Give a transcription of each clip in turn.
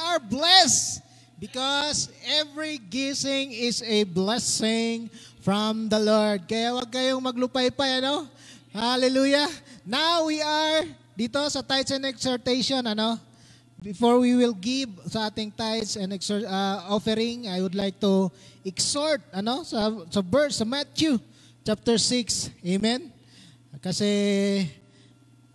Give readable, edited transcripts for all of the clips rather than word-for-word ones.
are blessed because every gising is a blessing from the Lord. Kaya wag kayong maglupay-pay, ano? Hallelujah. Now we are dito sa tithes and exhortation, ano? Before we will give sa ating tithes and offering, I would like to exhort, ano? Sa verse, sa Matthew chapter 6. Amen? Kasi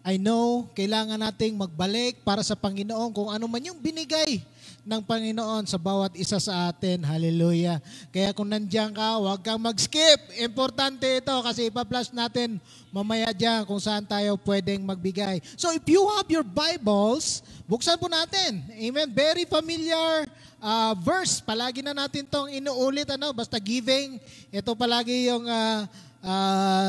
I know, kailangan nating magbalik para sa Panginoon kung ano man yung binigay ng Panginoon sa bawat isa sa atin. Hallelujah. Kaya kung nandiyan ka, huwag kang mag-skip. Importante ito kasi ipa-flash natin mamaya dyan kung saan tayo pwedeng magbigay. So if you have your Bibles, buksan po natin. Amen. Very familiar verse. Palagi na natin tong inuulit. Basta giving. Ito palagi yung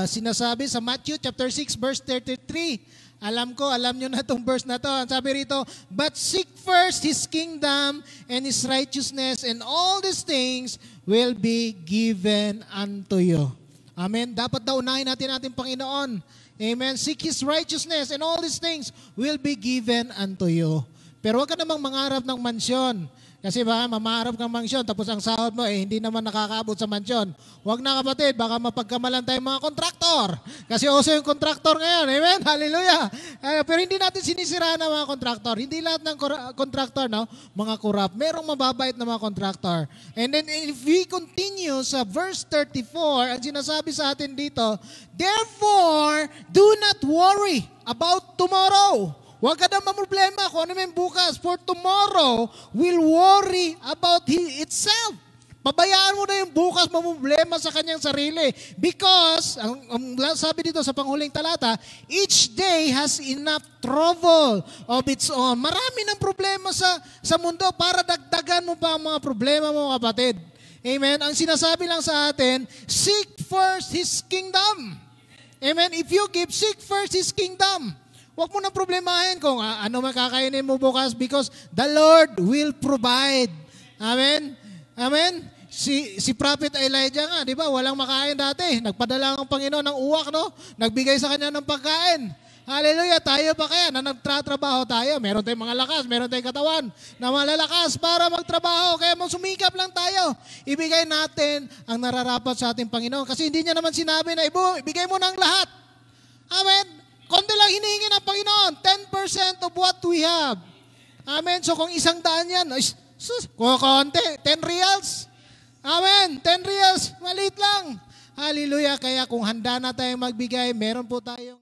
sinasabi sa Matthew chapter 6 verse 33. Alam nyo na itong verse na to. Ang sabi rito, but seek first His kingdom and His righteousness, and all these things will be given unto you. Amen? Dapat daw unahin natin ating Panginoon. Amen? Seek His righteousness, and all these things will be given unto you. Pero huwag ka namang mangarap ng mansyon. Kasi baka mamaharap kang mansyon, tapos ang sahod mo hindi naman nakakaabot sa mansyon. Huwag na kapatid, baka mapagkamalan tayong mga kontraktor. Kasi uso yung kontraktor ngayon. Amen? Hallelujah! Pero hindi natin sinisiraan ang mga kontraktor. Hindi lahat ng kontraktor, mga corrupt. Merong mababait na mga kontraktor. And then if we continue sa verse 34, ang sinasabi sa atin dito, therefore, do not worry about tomorrow. Huwag ka na mamroblema kung ano may bukas. For tomorrow will worry about itself. Pabayaan mo na yung bukas mamroblema sa kanyang sarili. Because, ang sabi dito sa panghuling talata, each day has enough trouble of its own. Marami ng problema sa mundo para dagdagan mo pa ang mga problema mo, kapatid. Amen? Ang sinasabi lang sa atin, seek first His kingdom. Amen? If you give, seek first His kingdom. Huwag mo na problemahin kung ano makakainin mo bukas because the Lord will provide. Amen? Amen? Si Prophet Elijah nga, di ba? Walang makain dati. Nagpadala ang Panginoon ng uwak, no? Nagbigay sa kanya ng pagkain. Hallelujah! Tayo pa kaya na nagtratrabaho tayo. Meron tayong mga lakas, meron tayong katawan na malalakas para magtrabaho. Kaya sumikap lang tayo. Ibigay natin ang nararapat sa ating Panginoon. Kasi hindi niya naman sinabi na ibigay mo ng lahat. Amen? Konti lang hinihingi ng Panginoon, 10% of what we have. Amen. So kung 100 yan, konti, 10 reals. Amen. 10 reals, maliit lang. Hallelujah. Kaya kung handa na tayong magbigay, meron po tayong